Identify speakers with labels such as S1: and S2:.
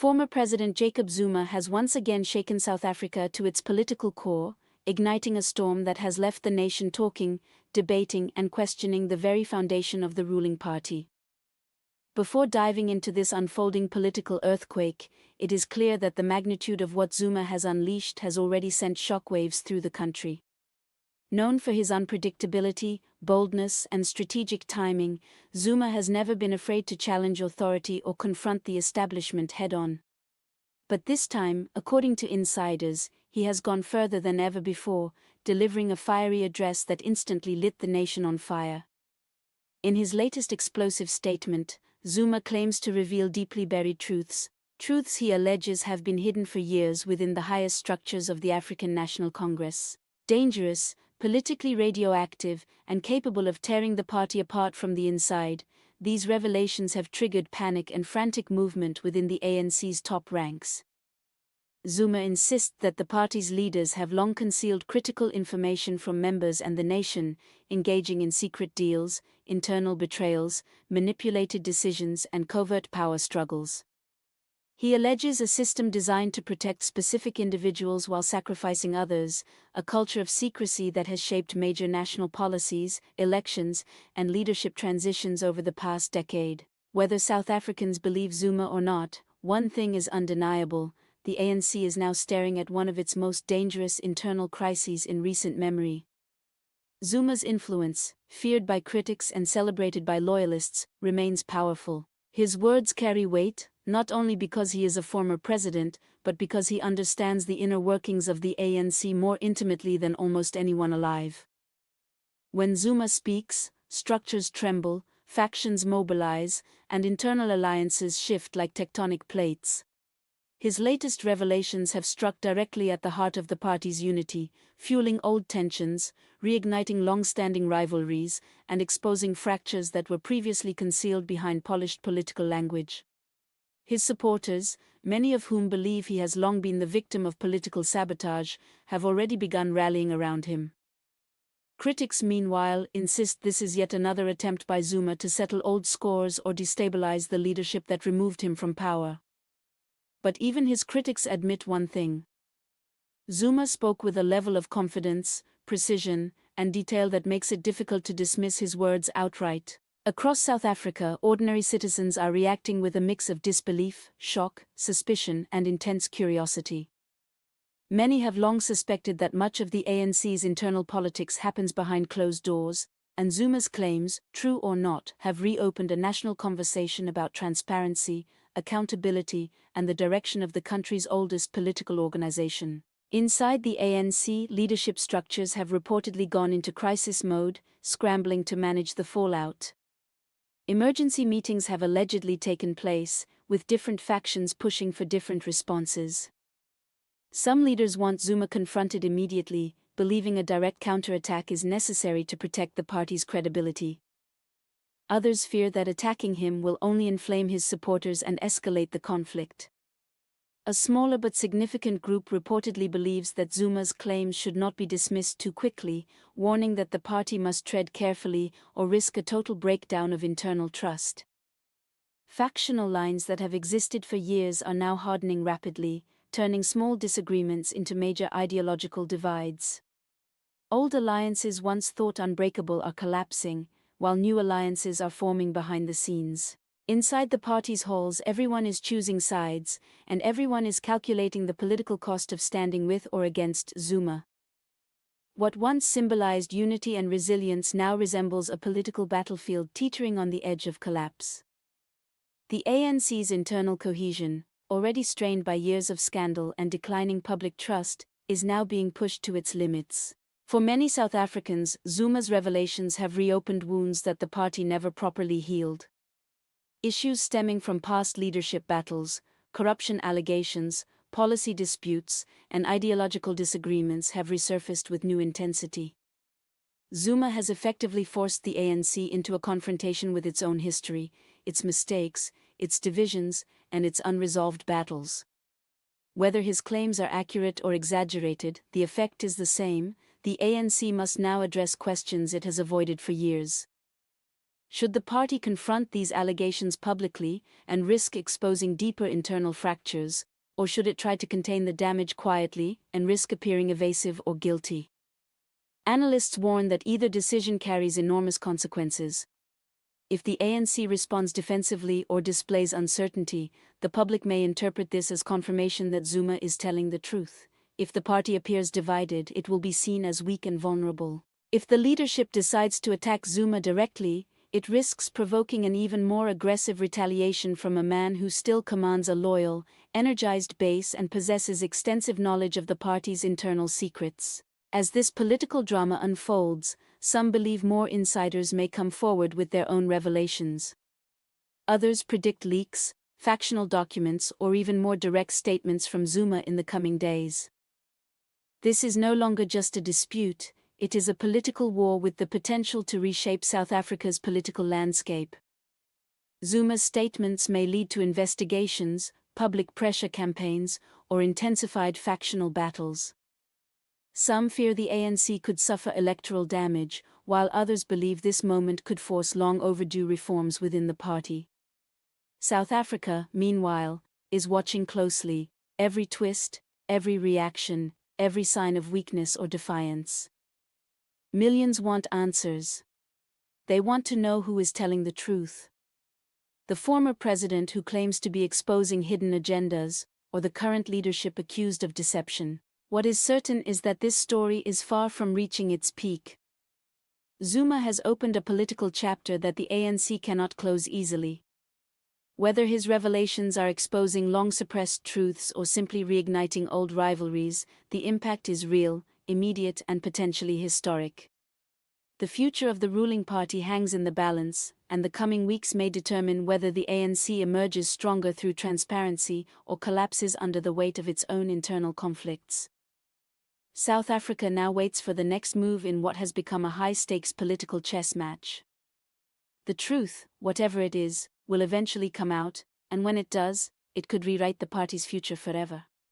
S1: Former President Jacob Zuma has once again shaken South Africa to its political core, igniting a storm that has left the nation talking, debating, and questioning the very foundation of the ruling party. Before diving into this unfolding political earthquake, it is clear that the magnitude of what Zuma has unleashed has already sent shockwaves through the country. Known for his unpredictability, boldness, and strategic timing, Zuma has never been afraid to challenge authority or confront the establishment head-on. But this time, according to insiders, he has gone further than ever before, delivering a fiery address that instantly lit the nation on fire. In his latest explosive statement, Zuma claims to reveal deeply buried truths he alleges have been hidden for years within the highest structures of the African National Congress. Dangerous, politically radioactive, and capable of tearing the party apart from the inside, these revelations have triggered panic and frantic movement within the ANC's top ranks. Zuma insists that the party's leaders have long concealed critical information from members and the nation, engaging in secret deals, internal betrayals, manipulated decisions, and covert power struggles. He alleges a system designed to protect specific individuals while sacrificing others, a culture of secrecy that has shaped major national policies, elections, and leadership transitions over the past decade. Whether South Africans believe Zuma or not, one thing is undeniable: the ANC is now staring at one of its most dangerous internal crises in recent memory. Zuma's influence, feared by critics and celebrated by loyalists, remains powerful. His words carry weight, not only because he is a former president, but because he understands the inner workings of the ANC more intimately than almost anyone alive. When Zuma speaks, structures tremble, factions mobilize, and internal alliances shift like tectonic plates. His latest revelations have struck directly at the heart of the party's unity, fueling old tensions, reigniting long-standing rivalries, and exposing fractures that were previously concealed behind polished political language. His supporters, many of whom believe he has long been the victim of political sabotage, have already begun rallying around him. Critics, meanwhile, insist this is yet another attempt by Zuma to settle old scores or destabilize the leadership that removed him from power. But even his critics admit one thing. Zuma spoke with a level of confidence, precision, and detail that makes it difficult to dismiss his words outright. Across South Africa, ordinary citizens are reacting with a mix of disbelief, shock, suspicion, and intense curiosity. Many have long suspected that much of the ANC's internal politics happens behind closed doors, and Zuma's claims, true or not, have reopened a national conversation about transparency, accountability, and the direction of the country's oldest political organization. Inside the ANC, leadership structures have reportedly gone into crisis mode, scrambling to manage the fallout. Emergency meetings have allegedly taken place, with different factions pushing for different responses. Some leaders want Zuma confronted immediately, believing a direct counterattack is necessary to protect the party's credibility. Others fear that attacking him will only inflame his supporters and escalate the conflict. A smaller but significant group reportedly believes that Zuma's claims should not be dismissed too quickly, warning that the party must tread carefully or risk a total breakdown of internal trust. Factional lines that have existed for years are now hardening rapidly, turning small disagreements into major ideological divides. Old alliances once thought unbreakable are collapsing, while new alliances are forming behind the scenes. Inside the party's halls, everyone is choosing sides, and everyone is calculating the political cost of standing with or against Zuma. What once symbolized unity and resilience now resembles a political battlefield teetering on the edge of collapse. The ANC's internal cohesion, already strained by years of scandal and declining public trust, is now being pushed to its limits. For many South Africans, Zuma's revelations have reopened wounds that the party never properly healed. Issues stemming from past leadership battles, corruption allegations, policy disputes, and ideological disagreements have resurfaced with new intensity. Zuma has effectively forced the ANC into a confrontation with its own history, its mistakes, its divisions, and its unresolved battles. Whether his claims are accurate or exaggerated, the effect is the same: the ANC must now address questions it has avoided for years. Should the party confront these allegations publicly and risk exposing deeper internal fractures, or should it try to contain the damage quietly and risk appearing evasive or guilty? Analysts warn that either decision carries enormous consequences. If the ANC responds defensively or displays uncertainty, the public may interpret this as confirmation that Zuma is telling the truth. If the party appears divided, it will be seen as weak and vulnerable. If the leadership decides to attack Zuma directly, it risks provoking an even more aggressive retaliation from a man who still commands a loyal, energized base and possesses extensive knowledge of the party's internal secrets. As this political drama unfolds, some believe more insiders may come forward with their own revelations. Others predict leaks, factional documents, or even more direct statements from Zuma in the coming days. This is no longer just a dispute, it is a political war with the potential to reshape South Africa's political landscape. Zuma's statements may lead to investigations, public pressure campaigns, or intensified factional battles. Some fear the ANC could suffer electoral damage, while others believe this moment could force long overdue reforms within the party. South Africa, meanwhile, is watching closely, every twist, every reaction, every sign of weakness or defiance. Millions want answers. They want to know who is telling the truth. The former president who claims to be exposing hidden agendas, or the current leadership accused of deception. What is certain is that this story is far from reaching its peak. Zuma has opened a political chapter that the ANC cannot close easily. Whether his revelations are exposing long-suppressed truths or simply reigniting old rivalries, the impact is real, immediate, and potentially historic. The future of the ruling party hangs in the balance, and the coming weeks may determine whether the ANC emerges stronger through transparency or collapses under the weight of its own internal conflicts. South Africa now waits for the next move in what has become a high-stakes political chess match. The truth, whatever it is, will eventually come out, and when it does, it could rewrite the party's future forever.